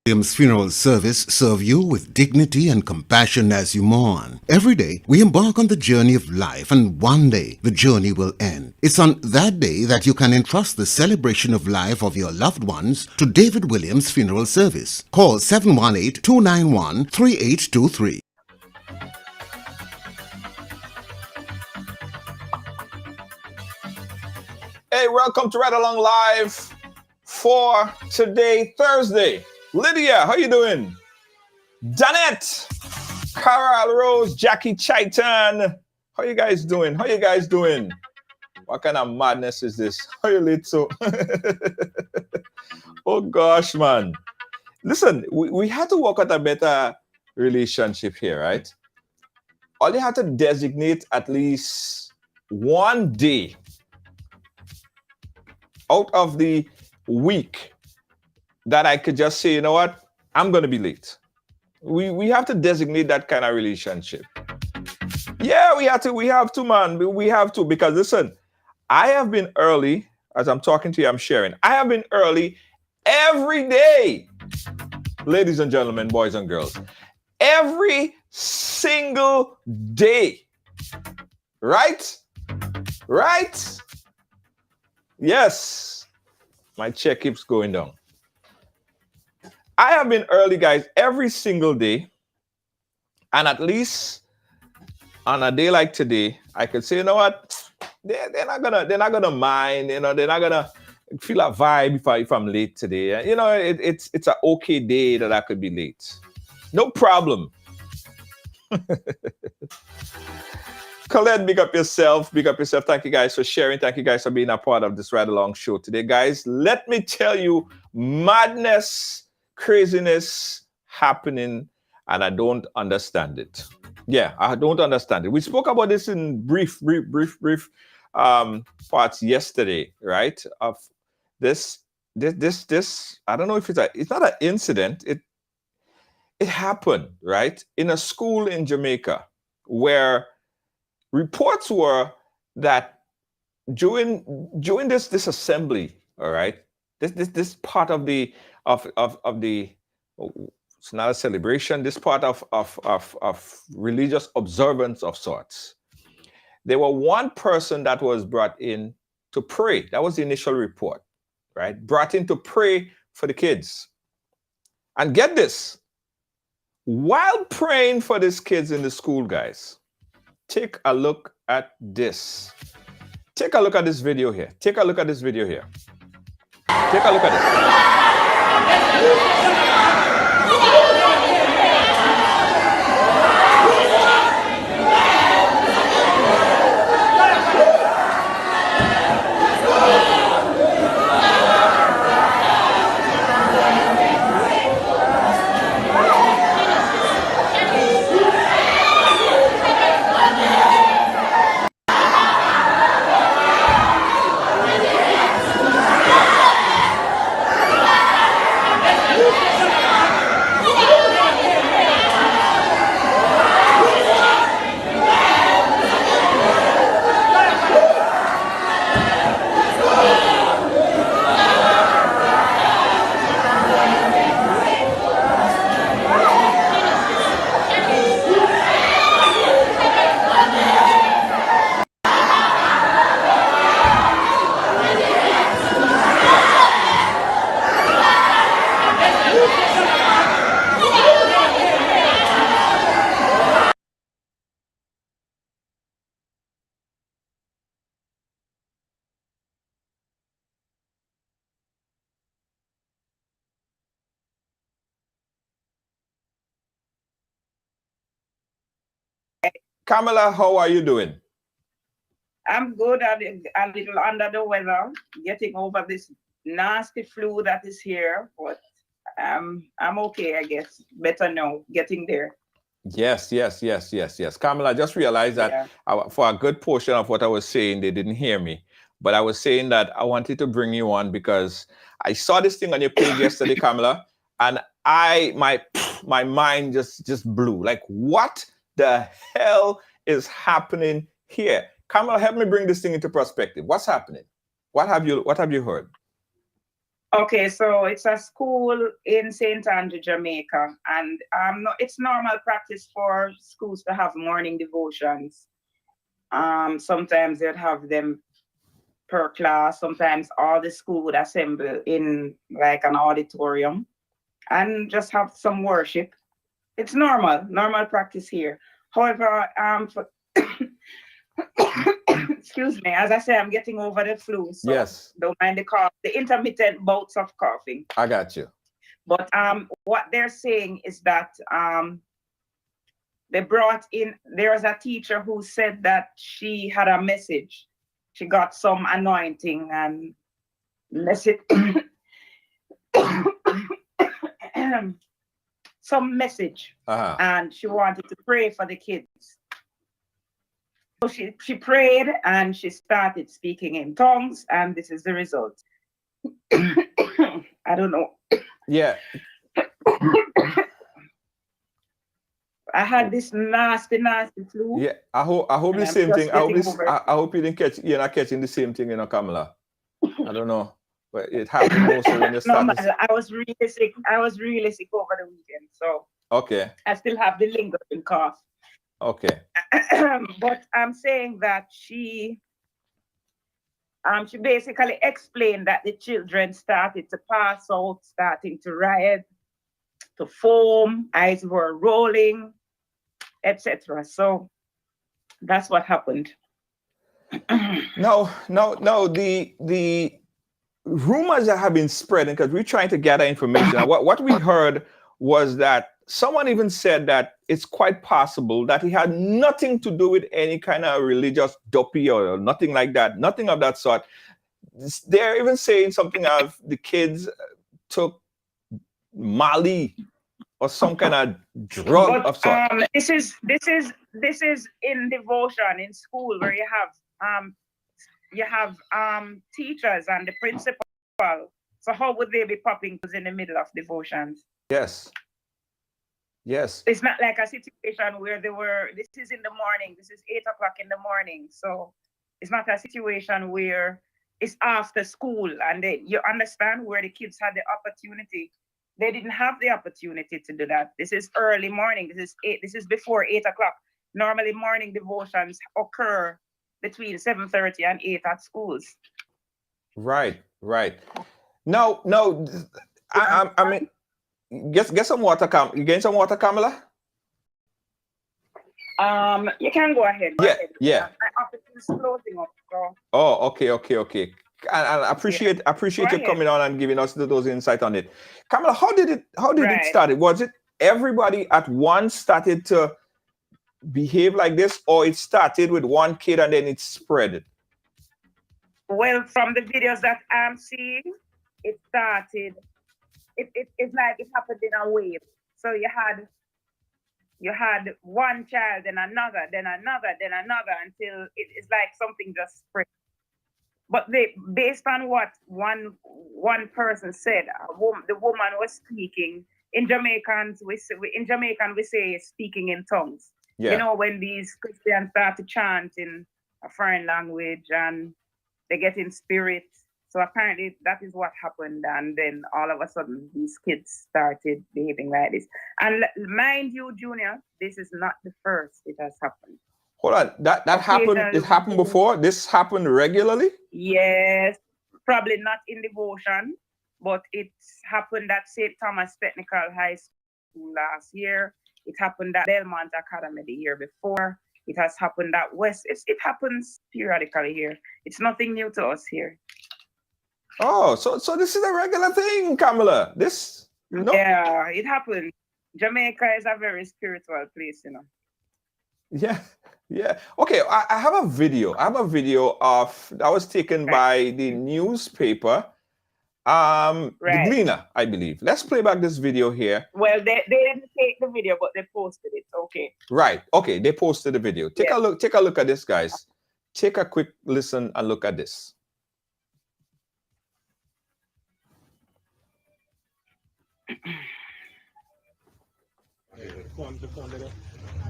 Williams Funeral Service serve you with dignity and compassion as you mourn. Every day, we embark on the journey of life, and one day, the journey will end. It's on that day that you can entrust the celebration of life of your loved ones to David Williams Funeral Service. Call 718-291-3823. Hey, welcome to Ride Along Live for today, Thursday. Lydia, how you doing? Danette, Carol Rose, Jackie Chaitan. How you guys doing? How you guys doing? What kind of madness is this? How you little? Oh gosh, man. Listen, we had to work out a better relationship here, right? All you have to designate at least one day out of the week that I could just say, you know what, I'm going to be late. We have to designate that kind of relationship. Yeah, we have to, man. We have to, because listen, I have been early, as I'm talking to you, I'm sharing. I have been early every day, ladies and gentlemen, boys and girls, every single day. Right? Right? Yes. My check keeps going down. I have been early, guys, every single day. And at least on a day like today, I could say, you know what? They're not gonna mind, you know, they're not gonna feel a vibe if I'm late today. You know, it's an okay day that I could be late. No problem. Colette, big up yourself. Big up yourself. Thank you guys for sharing. Thank you guys for being a part of this Ride Along show today, guys. Let me tell you, madness, craziness happening, and I don't understand it. Yeah, I don't understand it. We spoke about this in brief parts yesterday, right? Of this. I don't know if it's not an incident. It happened, right, in a school in Jamaica, where reports were that during this assembly, all right, this part of the it's not a celebration, this part of religious observance of sorts, there were one person that was brought in to pray. That was the initial report, right? Brought in to pray for the kids. And get this, while praying for these kids in the school, guys, take a look at this. Take a look at this video here. Take a look at this video here. Take a look at it. Kamala, how are you doing? I'm good. A little under the weather, getting over this nasty flu that is here, but I'm okay, I guess. Better now, getting there. Yes, yes, yes, yes, yes. Kamala, I just realized that Yeah. for a good portion of what I was saying, they didn't hear me. But I was saying that I wanted to bring you on because I saw this thing on your page yesterday, Kamala, and my mind just blew. Like, what the hell is happening here? Kamala, help me bring this thing into perspective. What's happening? What have you heard? Okay, so it's a school in St. Andrew, Jamaica, and it's normal practice for schools to have morning devotions. Sometimes they'd have them per class. Sometimes all the school would assemble in like an auditorium and just have some worship. It's normal practice here. However, excuse me, as I say, I'm getting over the flu, so Yes, don't mind the cough, the intermittent bouts of coughing. I got you. But what they're saying is that they brought in, there was a teacher who said that she had a message. She got some anointing and message, some message, and she wanted to pray for the kids. So she prayed and she started speaking in tongues, and this is the result. I don't know. Yeah. I had this nasty flu. Yeah, I hope the I'm same just thing. I hope getting over it. I hope you're not catching the same thing, Kamala. I don't know, but it happened also when you No, started. I was really sick. I was really sick over the weekend, so Okay, I still have the lingering cough. okay. But I'm saying that she basically explained that the children started to pass out, starting to riot, to foam, eyes were rolling, etc. So that's what happened. No. The rumors that have been spreading, because we're trying to gather information. And what we heard was that someone even said that it's quite possible that he had nothing to do with any kind of religious doppy or nothing like that, nothing of that sort. They're even saying something of the kids took Mali or some kind of drug But of sort. this is in devotion in school where you have teachers and the principal. So how would they be popping in the middle of devotions? Yes. It's not like a situation where this is in the morning, this is 8 o'clock in the morning. So it's not a situation where it's after school and you understand where the kids had the opportunity. They didn't have the opportunity to do that. This is early morning. This is before 8 o'clock. Normally morning devotions occur between 7:30 and 8 at schools. Right. No. I mean, get some water, You getting some water, Kamala? You can go ahead. Yeah. My office is closing up. So. Oh, okay. And I appreciate you coming on and giving us those insight on it. Kamala, how did it start? Was it everybody at once started to behave like this, or it started with one kid and then it spread? Well, from the videos that I'm seeing, it started. It's like it happened in a wave. So you had one child, then another, until it's like something just spread. But based on what one person said, the woman was speaking in Jamaican. We say speaking in tongues. Yeah. You know, when these Christians start to chant in a foreign language and they get in spirit. So apparently that is what happened, and then all of a sudden these kids started behaving like this. And mind you, Junior, this is not the first it has happened. Hold on, that happened. It happened before. This happened regularly. Yes, probably not in devotion, but it's happened at St. Thomas Technical High School last year. It happened at Belmont Academy the year before. It has happened at West. It happens periodically here. It's nothing new to us here. Oh, so this is a regular thing, Kamala. Yeah, it happened. Jamaica is a very spiritual place, you know. Yeah, yeah. Okay, I have a video. I have a video of that was taken by the newspaper, the Gleaner, I believe. Let's play back this video here. Well, they didn't take the video, but they posted it. Okay. Right. Okay, they posted the video. Take a look. Take a look at this, guys. Take a quick listen and look at this.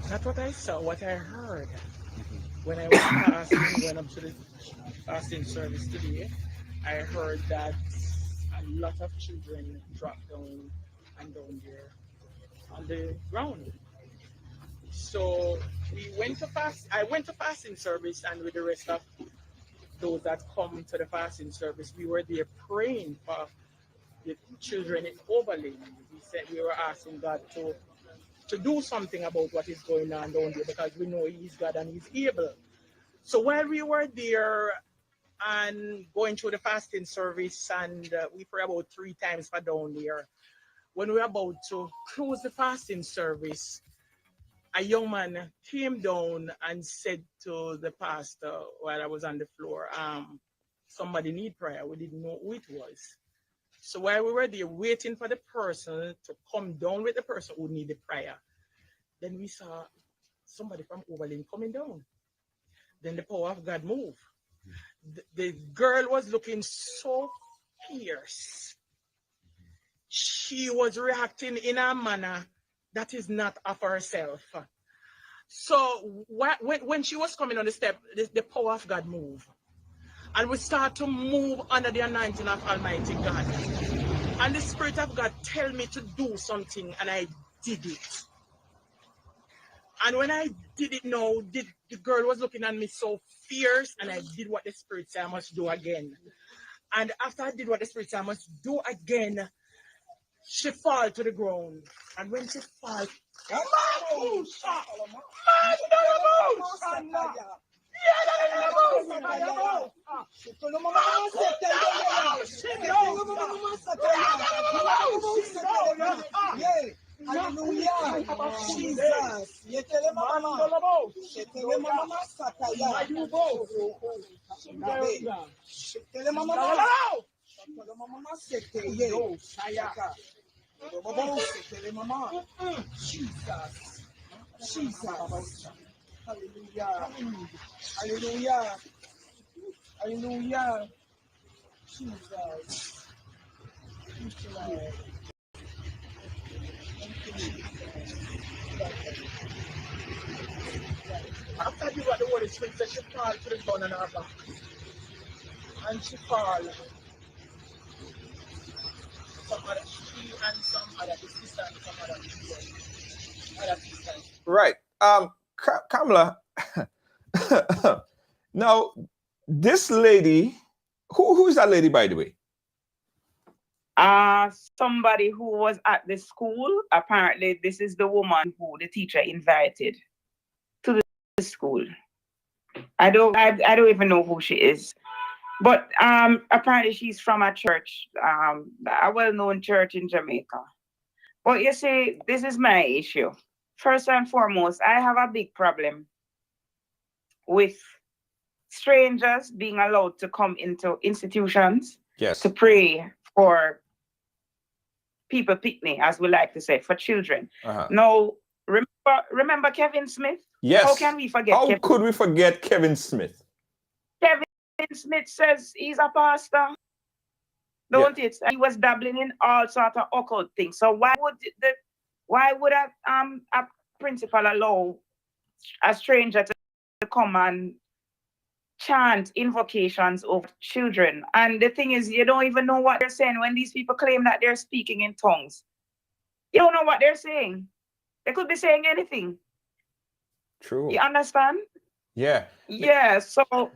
That's what I saw, what I heard when I was fasting, went up to the fasting service today. I heard that a lot of children dropped down and down there on the ground. So we went to fast. I went to fasting service, and with the rest of those that come to the fasting service, we were there praying for the children in Overland. We said we were asking God to do something about what is going on down there, because we know He's God and He's able. So while we were there and going through the fasting service, and we pray about 3 times for down there, when we were about to close the fasting service, a young man came down and said to the pastor while I was on the floor, somebody need prayer. We didn't know who it was. So while we were there waiting for the person to come down with the person who needed prayer, then we saw somebody from Overland coming down. Then the power of God moved. The girl was looking so fierce. She was reacting in a manner that is not of herself. So when she was coming on the step, the power of God moved. And we start to move under the anointing of Almighty God. And the Spirit of God tell me to do something, and I did it. And when I did it now, the girl was looking at me so fierce, and I did what the Spirit said I must do again. And after I did what the Spirit said I must do again, she fall to the ground. And when she fall, Jesus. Hallelujah. Hallelujah. Hallelujah. Jesus. After you got the Holy Spirit, she fall to the ground and her back. And she fall. She and some other sisters and some other sisters. Right. Kamala. Now, this lady, who is that lady, by the way? Somebody who was at the school. Apparently, this is the woman who the teacher invited to the school. I don't even know who she is. But apparently she's from a church, a well-known church in Jamaica. But you see, this is my issue. First and foremost, I have a big problem with strangers being allowed to come into institutions to pray for people picnic, as we like to say, for children. Now, remember Kevin Smith? Yes. How can we forget? How could we forget Kevin Smith? Kevin Smith says he's a pastor. Don't it? He was dabbling in all sort of occult things. So why would a principal allow a stranger to come and chant invocations over children? And the thing is, you don't even know what they're saying when these people claim that they're speaking in tongues. You don't know what they're saying. They could be saying anything. True. You understand? Yeah. Yeah. So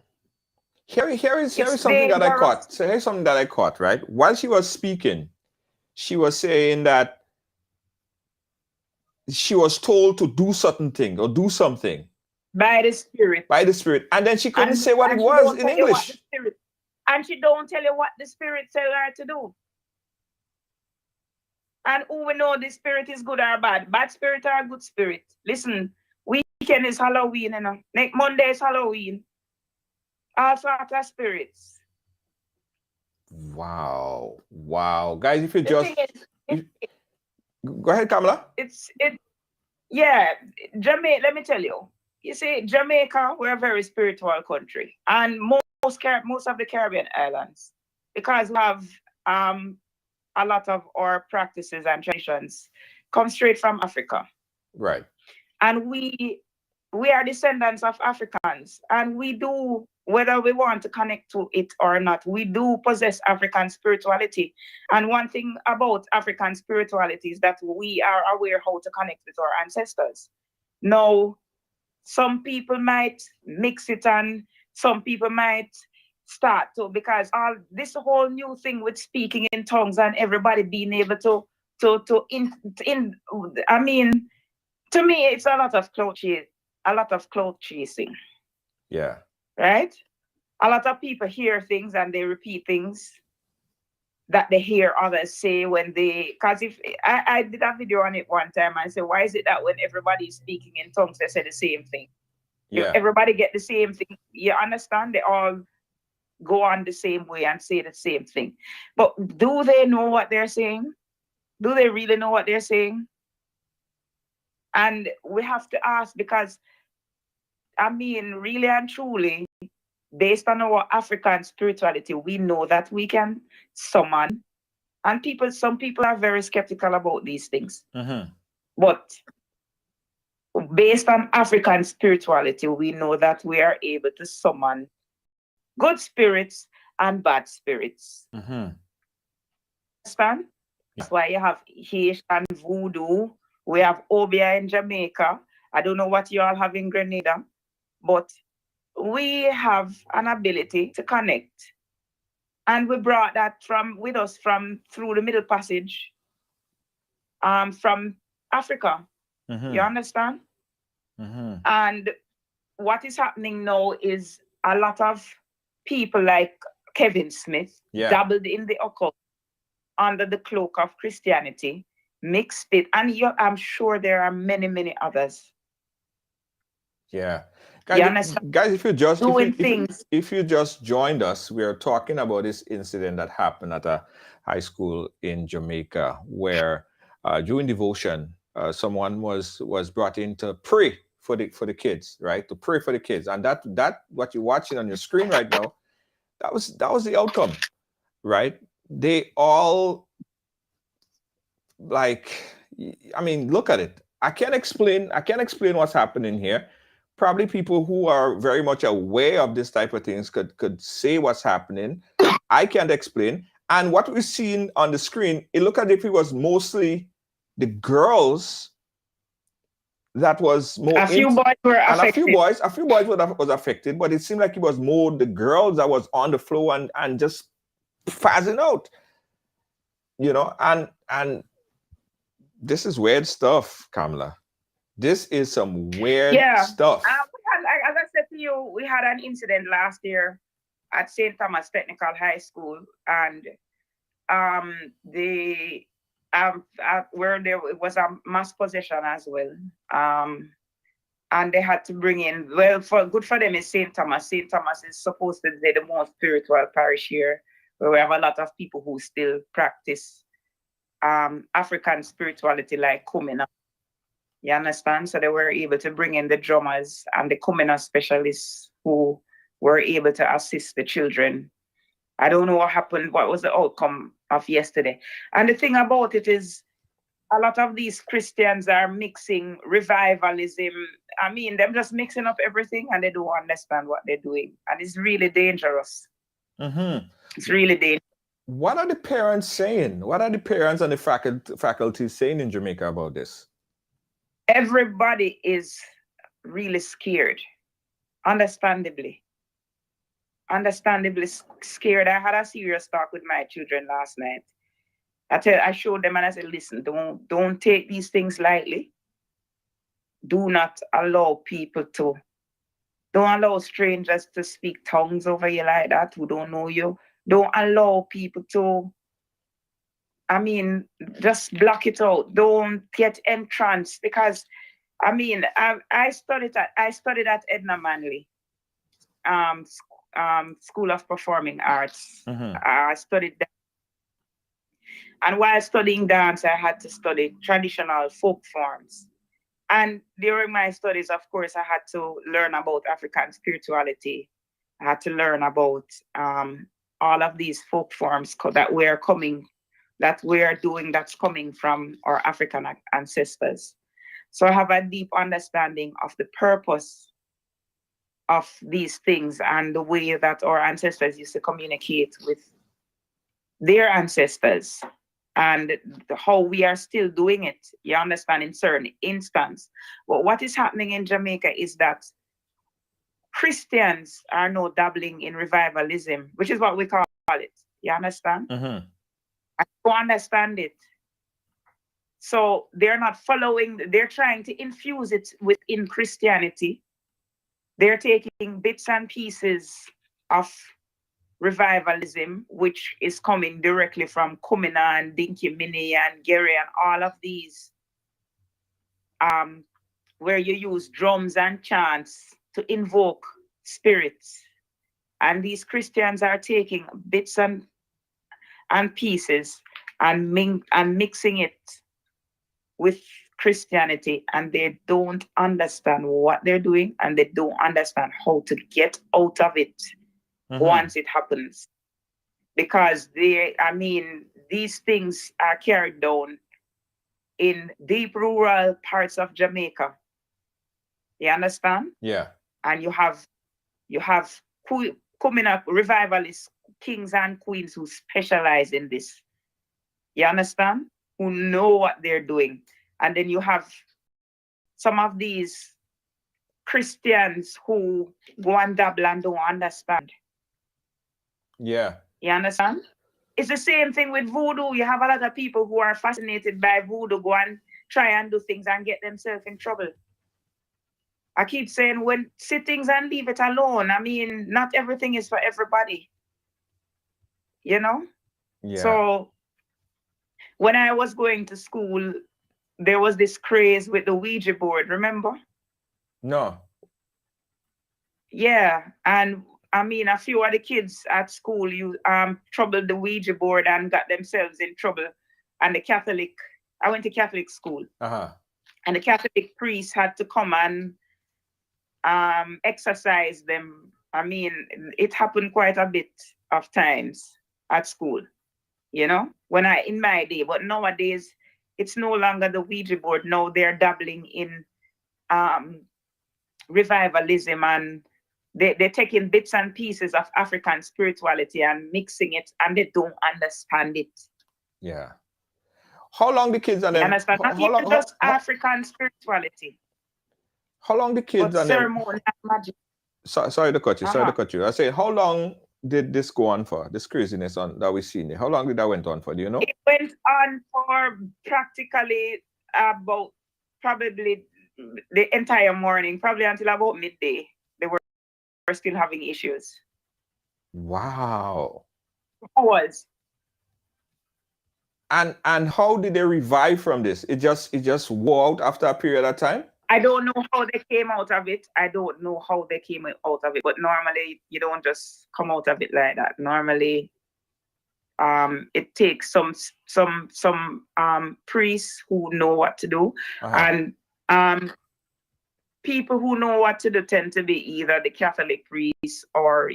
here is something that I caught. So here's something that I caught, right? While she was speaking, she was saying that she was told to do certain thing or do something. By the Spirit. By the Spirit. And then she couldn't say what it was in English. And she don't tell you what the Spirit tell her to do. And who we know the Spirit is good or bad. Bad spirit or good spirit. Listen, we weekend is Halloween, you know. Next Monday is Halloween. All sorts of spirits. Wow. Wow. Guys, if you The just thing is, go ahead, Kamala. Yeah, Jamaica, let me tell you. You see, Jamaica, we're a very spiritual country. And most of the Caribbean islands, because we have a lot of our practices and traditions come straight from Africa. Right. And we are descendants of Africans. And we do, whether we want to connect to it or not, we do possess African spirituality. And one thing about African spirituality is that we are aware how to connect with our ancestors. Now, some people might mix it and some people might start to, because all this whole new thing with speaking in tongues and everybody being able to I mean, to me, it's a lot of clout chasing. Yeah. Right? A lot of people hear things and they repeat things that they hear others say when they, because if I did a video on it one time and I said, why is it that when everybody is speaking in tongues, they say the same thing? Yeah. If everybody get the same thing, you understand? They all go on the same way and say the same thing. But do they know what they're saying? Do they really know what they're saying? And we have to ask, because, I mean, really and truly, based on our African spirituality, we know that we can summon. And some people are very skeptical about these things. Mm-hmm. But based on African spirituality, we know that we are able to summon good spirits and bad spirits. Mm-hmm. Understand? That's why you have Haitian voodoo. We have Obia in Jamaica. I don't know what you all have in Grenada, but we have an ability to connect. And we brought that with us through the Middle Passage, from Africa. Mm-hmm. You understand? Mm-hmm. And what is happening now is a lot of people like Kevin Smith dabbled in the occult under the cloak of Christianity, mixed it, and I'm sure there are many, many others. Yeah. Guys, if you just joined us, we are talking about this incident that happened at a high school in Jamaica, where during devotion, someone was brought in to pray for the kids, right? To pray for the kids, and that what you're watching on your screen right now, that was the outcome, right? They all, like, I mean, look at it. I can't explain what's happening here. Probably people who are very much aware of this type of things could say what's happening. I can't explain. And what we're seeing on the screen, it looked as if it was mostly the girls that was more. A few boys were affected. A few boys was affected, but it seemed like it was more the girls that was on the floor and just passing out. You know, and this is weird stuff, Kamala. This is some weird stuff. As I said to you, we had an incident last year at St. Thomas Technical High School, and where there was a mass possession as well. And they had to bring in, good for them is St. Thomas. St. Thomas is supposed to be the most spiritual parish here, where we have a lot of people who still practice African spirituality, like Kamala. You understand? So they were able to bring in the drummers and the Kamala specialists who were able to assist the children. I don't know what happened, what was the outcome of yesterday. And the thing about it is, a lot of these Christians are mixing revivalism. I mean, they're just mixing up everything and they don't understand what they're doing. And it's really dangerous. Mm-hmm. It's really dangerous. What are the parents saying? What are the parents and the faculty saying in Jamaica about this? Everybody is really scared, understandably scared. I had a serious talk with my children last night. I showed them and I said, listen, don't take these things lightly. Do not allow don't allow strangers to speak tongues over you like that who don't know you. Don't allow people to, I mean, just block it out. Don't get entranced, because I mean, I studied at Edna Manley, School of Performing Arts. I studied that. And while studying dance, I had to study traditional folk forms. And during my studies, of course, I had to learn about African spirituality. I had to learn about all of these folk forms that we're doing, that's coming from our African ancestors. So I have a deep understanding of the purpose of these things and the way that our ancestors used to communicate with their ancestors, and how we are still doing it, you understand, in certain instances. But what is happening in Jamaica is that Christians are now dabbling in revivalism, which is what we call it. You understand? I don't understand it. So they're not following, they're trying to infuse it within Christianity. They're taking bits and pieces of revivalism, which is coming directly from Kumina and Dinky Mini and Gary and all of these, where you use drums and chants to invoke spirits. And these Christians are taking bits and pieces and mixing it with Christianity, and they don't understand what they're doing, and they don't understand how to get out of it once it happens. Because these things are carried down in deep rural parts of Jamaica. You understand? Yeah. And you have coming up revivalist kings and queens who specialize in this. You understand? Who know what they're doing. And then you have some of these Christians who go and dabble and don't understand. Yeah. You understand? It's the same thing with voodoo. You have a lot of people who are fascinated by voodoo, go and try and do things and get themselves in trouble. I keep saying, when see things and leave it alone. I mean, not everything is for everybody. You know? Yeah. So when I was going to school, there was this craze with the Ouija board, remember? No. Yeah. And I mean, a few of the kids at school troubled the Ouija board and got themselves in trouble. And I went to Catholic school. And the Catholic priest had to come and exorcise them. I mean, it happened quite a bit of times at school, you know, in my day. But nowadays, it's no longer the Ouija board. Now they're dabbling in revivalism, and they're taking bits and pieces of African spirituality and mixing it, and they don't understand it. Yeah. How long the kids and them? Understand? Not even just African spirituality. How long the kids but and them? ceremony and magic. Sorry to cut you. Sorry to cut you. I say, how long did this go on for? This craziness that we seen here. How long did that went on for? Do you know? It went on for practically about probably the entire morning, probably until about midday. They were still having issues. Wow. Hours. And how did they revive from this? It just wore out after a period of time? I don't know how they came out of it. I don't know how they came out of it. But normally you don't just come out of it like that. Normally it takes some priests who know what to do. And people who know what to do tend to be either the Catholic priests, or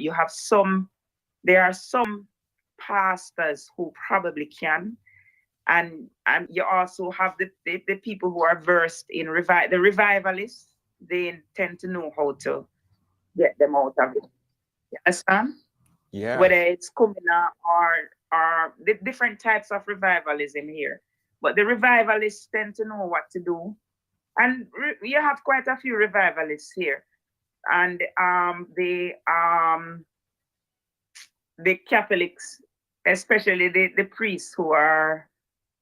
there are some pastors who probably can. And you also have the people who are versed in the revivalists. They tend to know how to get them out of it. You understand? Yeah. Whether it's Kumina or the different types of revivalism here. But the revivalists tend to know what to do. And you have quite a few revivalists here. And the Catholics, especially the priests who are,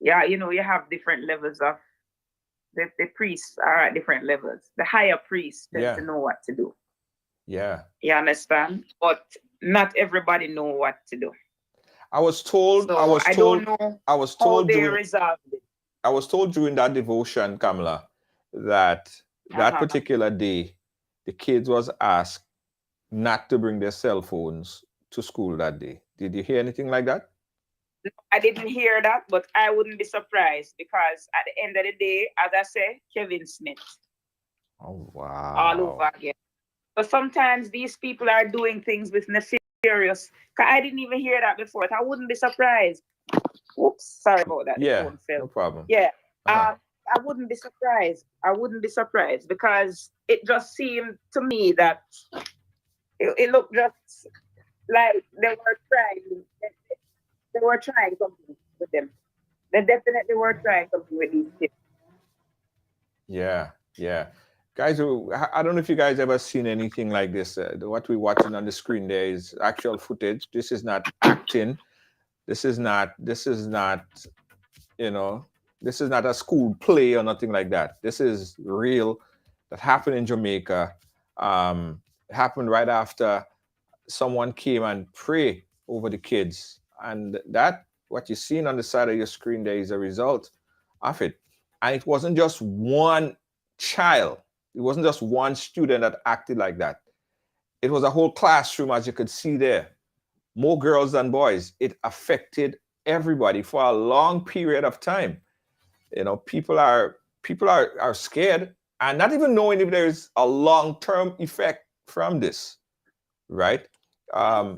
you have different levels of, the priests are at different levels. The higher priests tend to know what to do. Yeah. You understand? But not everybody know what to do. I was told how they resolved it. I was told during that devotion, Kamala, that that particular day, the kids was asked not to bring their cell phones to school that day. Did you hear anything like that? I didn't hear that, but I wouldn't be surprised because at the end of the day, as I say, Kevin Smith. Oh, wow. All over again. But sometimes these people are doing things with nefarious. I didn't even hear that before. I wouldn't be surprised. Oops, sorry about that. Yeah, the phone fell. no problem. Yeah. I wouldn't be surprised. I wouldn't be surprised because it just seemed to me that it looked just like they were trying. They were trying something with them. They definitely were trying something with these kids. Yeah, yeah. Guys, I don't know if you guys ever seen anything like this. What we're watching on the screen there is actual footage. This is not acting. This is not, you know, this is not a school play or nothing like that. This is real. That happened in Jamaica. It happened right after someone came and prayed over the kids. And that, what you're seeing on the side of your screen there is a result of it. And it wasn't just one child. It wasn't just one student that acted like that. It was a whole classroom, as you could see there. More girls than boys. It affected everybody for a long period of time. You know, people are scared and not even knowing if there's a long-term effect from this, right? Sometimes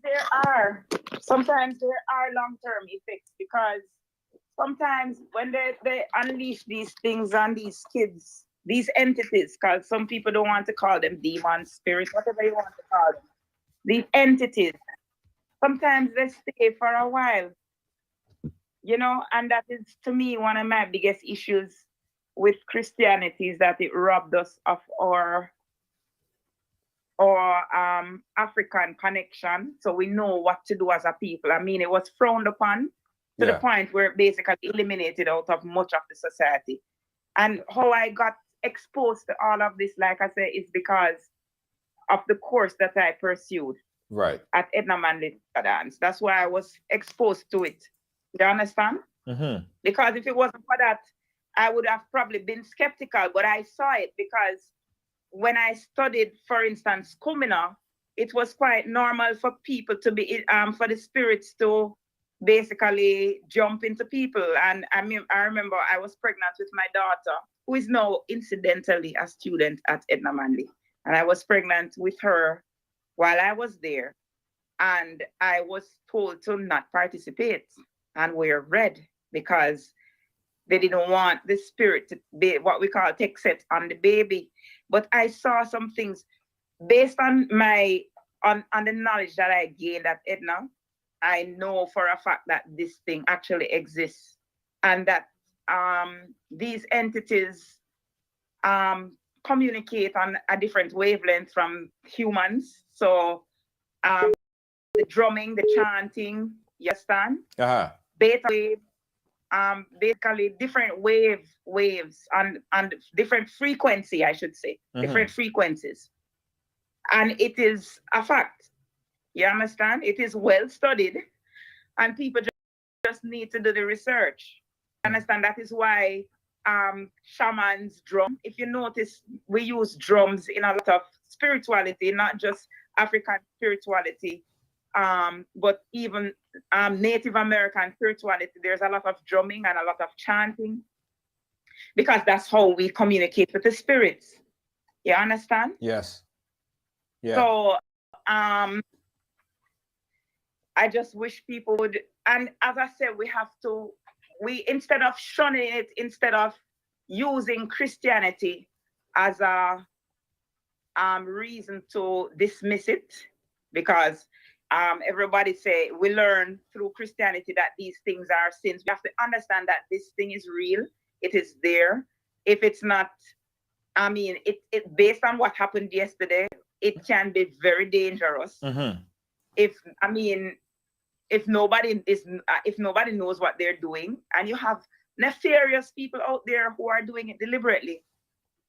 there are long-term effects because sometimes when they unleash these things on these kids, these entities, because some people don't want to call them demons, spirits, whatever you want to call them, these entities, sometimes they stay for a while, you know, and that is, to me, one of my biggest issues with Christianity is that it robbed us of our African connection, so we know what to do as a people. I mean, it was frowned upon to the point where it basically eliminated out of much of the society. And how I got exposed to all of this, like I said, is because of the course that I pursued at Edna Manley Dance. That's why I was exposed to it. You understand? Mm-hmm. Because if it wasn't for that, I would have probably been skeptical, but I saw it because when I studied, for instance, Kumina, it was quite normal for people to be, for the spirits to basically jump into people. And I remember I was pregnant with my daughter, who is now incidentally a student at Edna Manley. And I was pregnant with her while I was there. And I was told to not participate and wear red because they didn't want the spirit to be what we call take set on the baby. But I saw some things based on on the knowledge that I gained at Edna. I know for a fact that this thing actually exists and that these entities communicate on a different wavelength from humans. So the drumming, the chanting, you understand? Beta wave, basically different waves and different frequency, I should say, different frequencies. And it is a fact. You understand? It is well studied and people just need to do the research. You understand? That is why shamans drum. If you notice, we use drums in a lot of spirituality, not just African spirituality, but even Native American spirituality. There's a lot of drumming and a lot of chanting because that's how we communicate with the spirits. You understand? Yes. Yeah. So I just wish people would, and as I said, we instead of shunning it, instead of using Christianity as a reason to dismiss it, because everybody say we learn through Christianity that these things are sins. We have to understand that this thing is real. It is there. If it's not, I mean, it based on what happened yesterday, it can be very dangerous. Mm-hmm. If nobody knows what they're doing, and you have nefarious people out there who are doing it deliberately.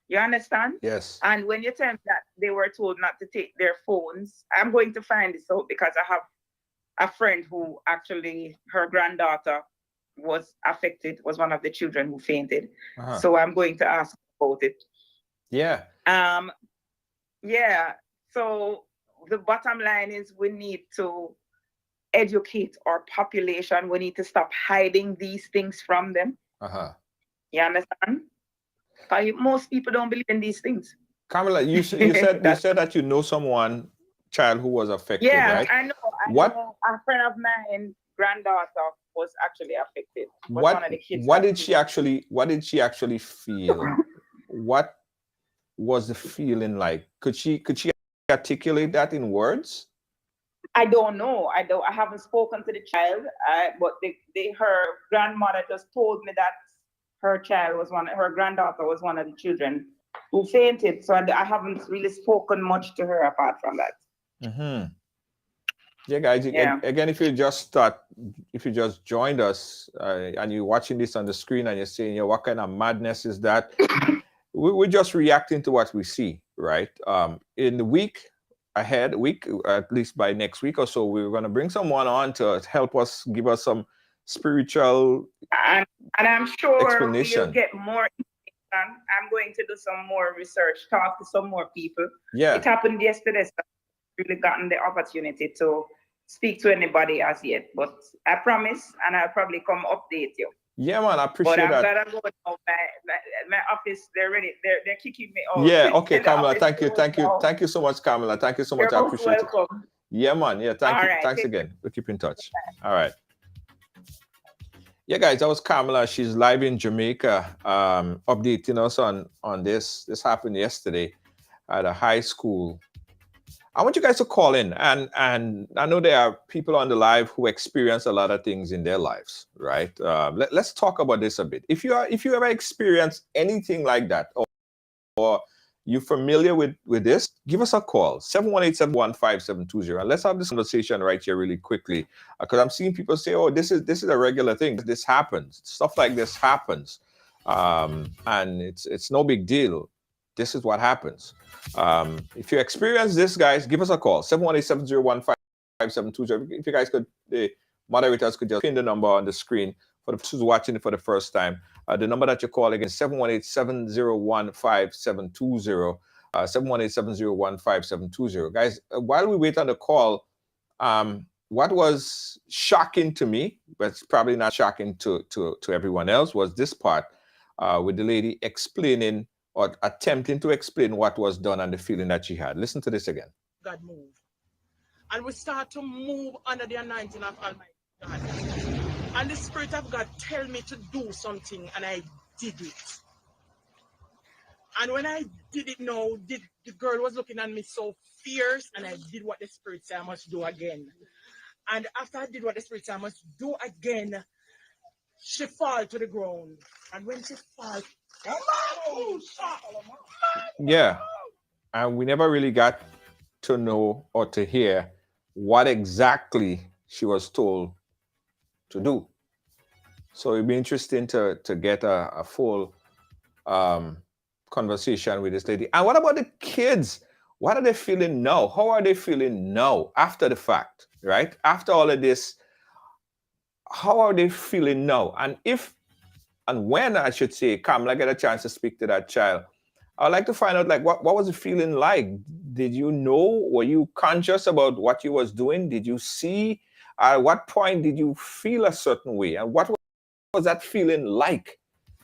You understand? Yes. And when you tell me that they were told not to take their phones, I'm going to find this out because I have a friend who actually, her granddaughter was affected, was one of the children who fainted. So I'm going to ask about it. Yeah. Yeah. So the bottom line is we need to educate our population. We need to stop hiding these things from them. Uh-huh. You understand? Most people don't believe in these things. Kamala, you said that you know someone child who was affected, yeah, right? I know. I What know a friend of mine, granddaughter, was actually affected. Was what one of the kids what that did she actually feel? What was the feeling like? Could she articulate that in words? I don't know. I haven't spoken to the child, but her grandmother just told me that her granddaughter was one of the children who fainted. So I haven't really spoken much to her apart from that. Mm-hmm. Yeah, guys. Yeah. Again, if you just joined us and you're watching this on the screen and you're saying, "Yeah, what kind of madness is that?" We're just reacting to what we see, right? In the week ahead, at least by next week or so, we're going to bring someone on to help us, give us some spiritual and I'm sure explanation. we'll get more. I'm going to do some more research, talk to some more people. Yeah. It happened yesterday, so I've really gotten the opportunity to speak to anybody as yet. But I promise, and I'll probably come update you. Yeah, man, I appreciate that. But I'm glad I'm going to my office. They're ready. They're kicking me out. Yeah. Okay, Kamala. Thank you so much, Kamala. Thank you so much. You're I appreciate it. welcome. Yeah, man. Yeah. Thanks again. We'll keep in touch. All right. Yeah, guys, that was Kamala. She's live in Jamaica, updating us on this. This happened yesterday at a high school. I want you guys to call in, and I know there are people on the live who experience a lot of things in their lives, right? Let's talk about this a bit. If you ever experienced anything like that, or you're familiar with this, give us a call, 718-715-720. And let's have this conversation right here really quickly. Because I'm seeing people say, oh, this is a regular thing. This happens. Stuff like this happens. And it's no big deal. This is what happens. If you experience this, guys, give us a call, 718-701-5720. If you guys could, the moderators could just pin the number on the screen for the who's watching it for the first time. The number that you call again is 718-701-5720. 718-701-5720. Guys, while we wait on the call, what was shocking to me, but it's probably not shocking to everyone else, was this part with the lady explaining or attempting to explain what was done and the feeling that she had. Listen to this again. God move. And we start to move under the anointing of Almighty God. And the Spirit of God tell me to do something, and I did it. And when I did it now, the girl was looking at me so fierce, and I did what the Spirit said I must do again. And after I did what the Spirit said I must do again, she fall to the ground. And when she fall, yeah, and we never really got to know or to hear what exactly she was told to do. So it'd be interesting to get a full conversation with this lady. And what about the kids? What are they feeling now? How are they feeling now after the fact, right? After all of this, how are they feeling now? And if and when, I should say, Kamala get a chance to speak to that child, I'd like to find out, like, what was the feeling like? Did you know? Were you conscious about what you was doing? Did you see? At what point did you feel a certain way? And what was that feeling like?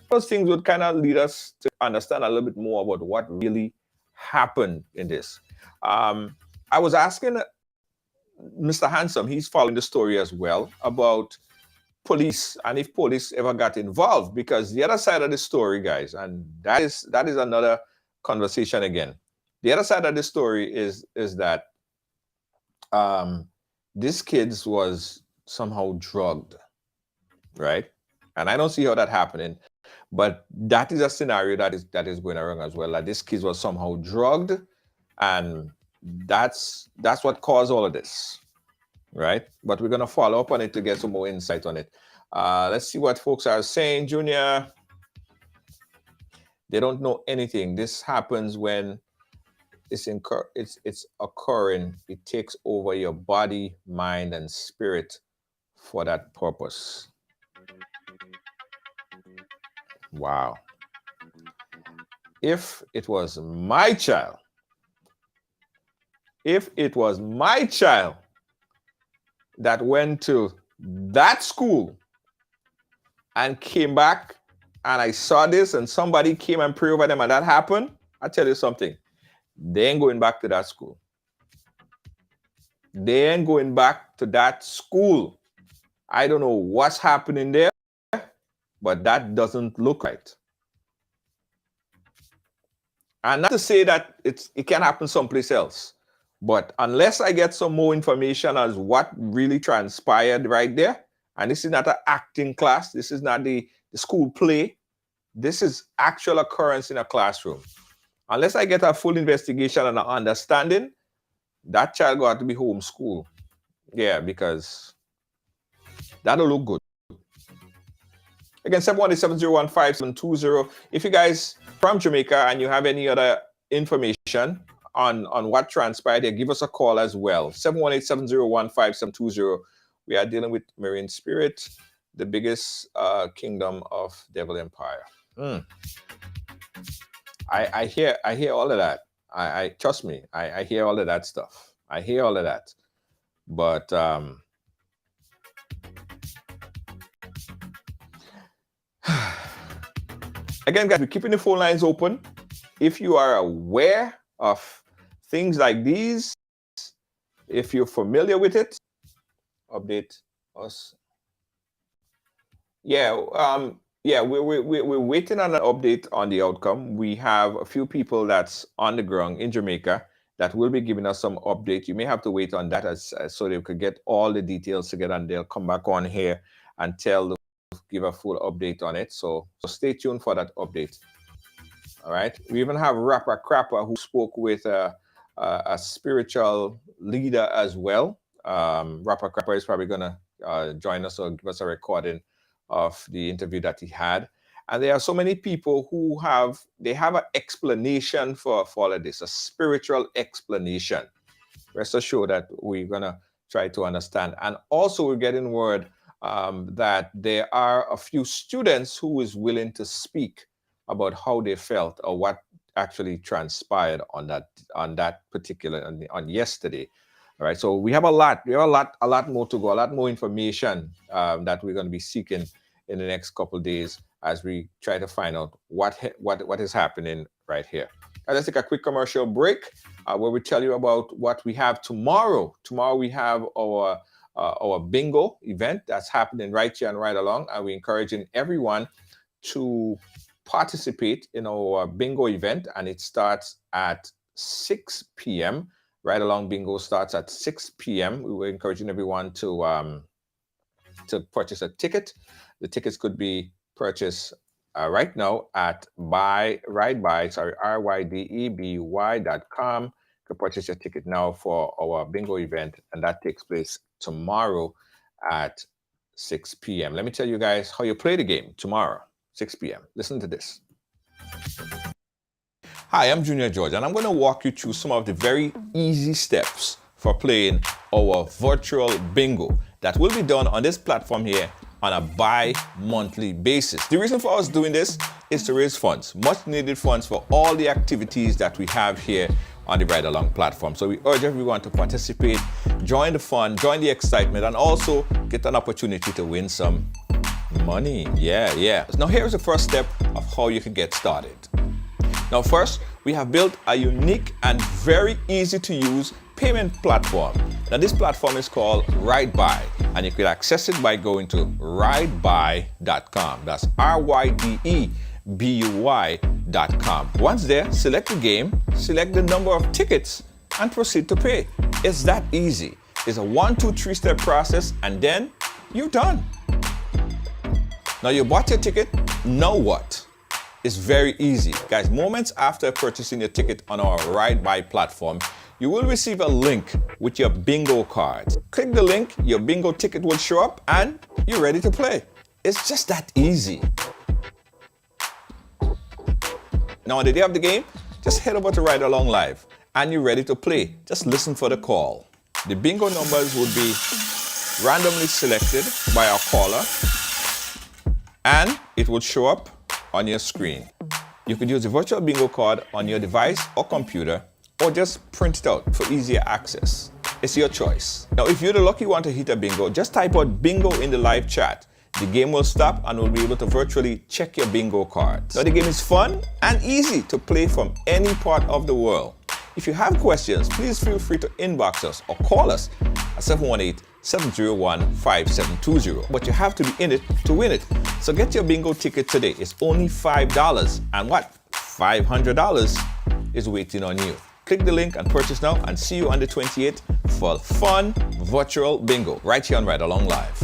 Those things would kind of lead us to understand a little bit more about what really happened in this. I was asking Mr. Handsome, he's following the story as well, about police and if police ever got involved, because the other side of the story, guys, and that is another conversation again. The other side of the story is that this kid was somehow drugged, right? And I don't see how that happening, but that is a scenario that is going around as well. Like, this kid was somehow drugged, and that's what caused all of this, right? But we're gonna follow up on it to get some more insight on it. Let's see what folks are saying. Junior, they don't know anything. This happens when it's occurring. It takes over your body, mind, and spirit for that purpose. Wow. if it was my child, that went to that school and came back and I saw this and somebody came and prayed over them and that happened, I tell you something, they ain't going back to that school. They ain't going back to that school. I don't know what's happening there, but that doesn't look right. And not to say that it can happen someplace else, but unless I get some more information as what really transpired right there, and this is not an acting class, this is not the school play, this is actual occurrence in a classroom. Unless I get a full investigation and an understanding, that child got to be homeschooled. Yeah, because that'll look good. Again, 718-701-5720. If you guys from Jamaica and you have any other information on what transpired there, give us a call as well. 718-701-5720. We are dealing with marine spirit, the biggest kingdom of devil empire. I hear all of that. I trust me, I hear all of that stuff. I hear all of that. But again, guys, we're keeping the phone lines open. If you are aware of things like these, if you're familiar with it, update us. Yeah, we're waiting on an update on the outcome. We have a few people that's on the ground in Jamaica that will be giving us some update. You may have to wait on that so they could get all the details together and they'll come back on here and give a full update on it. So stay tuned for that update. All right. We even have Rawper Crawpa who spoke with a spiritual leader as well. Rawper Crawpa is probably going to join us or give us a recording of the interview that he had. And there are so many people who have an explanation for all of this, a spiritual explanation. Rest assured that we're going to try to understand. And also we're getting word that there are a few students who is willing to speak about how they felt or what actually transpired on that particular, on yesterday. All right, so we have a lot more to go, a lot more information that we're going to be seeking in the next couple of days as we try to find out what is happening right here. Now, let's take a quick commercial break where we tell you about what we have tomorrow. Tomorrow we have our bingo event that's happening right here and right along, and we're encouraging everyone to participate in our bingo event, and it starts at 6 p.m. Right along bingo starts at 6 p.m. We were encouraging everyone to purchase a ticket. The tickets could be purchased right now at rydeby.com. You can purchase your ticket now for our bingo event, and that takes place tomorrow at 6 p.m. Let me tell you guys how you play the game tomorrow, 6 p.m. Listen to this. Hi, I'm Junior George, and I'm going to walk you through some of the very easy steps for playing our virtual bingo that will be done on this platform here on a bi-monthly basis. The reason for us doing this is to raise funds, much needed funds for all the activities that we have here on the Ride Along platform. So we urge everyone to participate, join the fun, join the excitement, and also get an opportunity to win some money. Yeah. Now here's the first step of how you can get started. Now first, we have built a unique and very easy to use payment platform. Now this platform is called RideBuy, and you can access it by going to ridebuy.com. That's RYDEBUY.com. Once there, select the game, select the number of tickets, and proceed to pay. It's that easy. It's a 1, 2, 3 step process, and then you're done. Now you bought your ticket, now what? It's very easy. Guys, moments after purchasing your ticket on our RideBuy platform, you will receive a link with your bingo card. Click the link, your bingo ticket will show up, and you're ready to play. It's just that easy. Now on the day of the game, just head over to Ride Along Live, and you're ready to play. Just listen for the call. The bingo numbers will be randomly selected by our caller, and it will show up on your screen. You could use the virtual bingo card on your device or computer, or just print it out for easier access. It's your choice. Now, if you're the lucky one to hit a bingo, just type out bingo in the live chat. The game will stop and we'll be able to virtually check your bingo cards. Now, the game is fun and easy to play from any part of the world. If you have questions, please feel free to inbox us or call us at 718-701-5720. But you have to be in it to win it. So get your bingo ticket today. It's only $5. And what? $500 is waiting on you. Click the link and purchase now, and see you on the 28th for fun virtual bingo right here on Ride Along Live.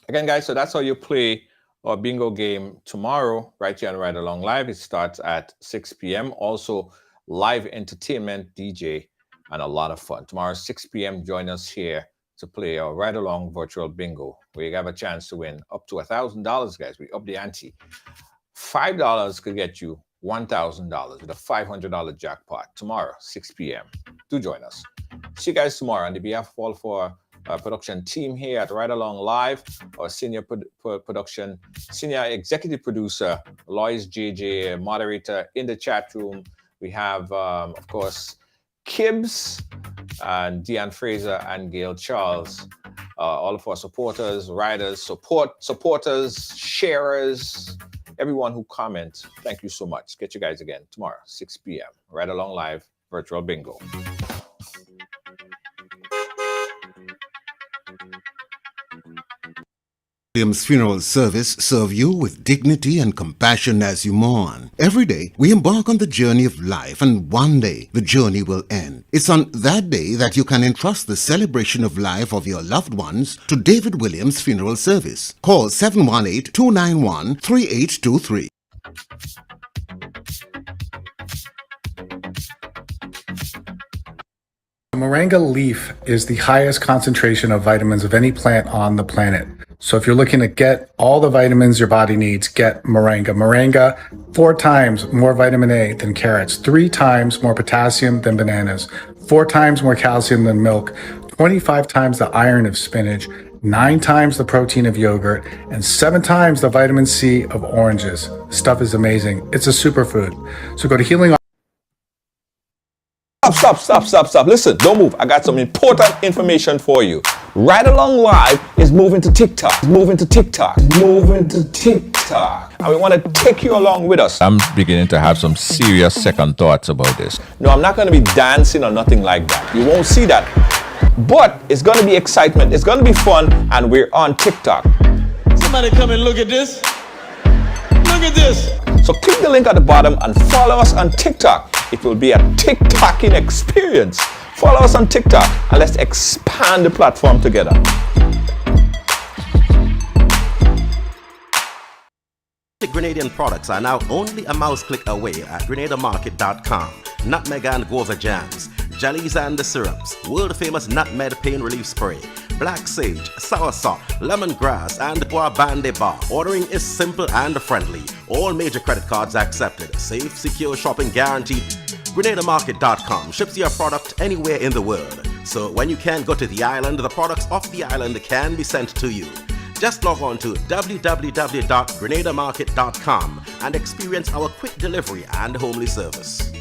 Again, guys, so that's how you play our bingo game tomorrow, right here on Ride Along Live. It starts at 6 p.m. Also, live entertainment, DJ, and a lot of fun. Tomorrow, 6 p.m., join us here to play our Ride Along virtual bingo, where you have a chance to win up to $1,000, guys. We up the ante. $5 could get you $1,000 with a $500 jackpot tomorrow, 6 p.m. Do join us. See you guys tomorrow. On behalf of all for our production team here at Ride Along Live, our senior executive producer, Lois JJ, moderator in the chat room. We have, of course, Kibbs and Deanne Fraser and Gail Charles. All of our supporters, riders, supporters, sharers, everyone who comments. Thank you so much. Get you guys again tomorrow, 6 p.m. Ride Along Live, virtual bingo. Williams Funeral Service serve you with dignity and compassion as you mourn. Every day, we embark on the journey of life, and one day, the journey will end. It's on that day that you can entrust the celebration of life of your loved ones to David Williams Funeral Service. Call 718-291-3823. The moringa leaf is the highest concentration of vitamins of any plant on the planet. So if you're looking to get all the vitamins your body needs, get moringa. Moringa, 4 times more vitamin A than carrots, 3 times more potassium than bananas, 4 times more calcium than milk, 25 times the iron of spinach, 9 times the protein of yogurt, and 7 times the vitamin C of oranges. Stuff is amazing. It's a superfood. So go to Healing. Stop. Listen, don't move. I got some important information for you. Ride Along Live is moving to TikTok. And we want to take you along with us. I'm beginning to have some serious second thoughts about this. No, I'm not going to be dancing or nothing like that. You won't see that. But it's going to be excitement. It's going to be fun. And we're on TikTok. Somebody come and look at this. Look at this. So click the link at the bottom and follow us on TikTok. It will be a TikToking experience. Follow us on TikTok and let's expand the platform together. Grenadian products are now only a mouse click away at GrenadaMarket.com. Nutmeg and guava jams, jellies and syrups, world famous nutmeg pain relief spray, black sage, soursop, lemongrass, and guavabande bar. Ordering is simple and friendly. All major credit cards accepted. Safe, secure shopping guaranteed. GrenadaMarket.com ships your product anywhere in the world. So when you can't go to the island, the products off the island can be sent to you. Just log on to www.grenadamarket.com and experience our quick delivery and homely service.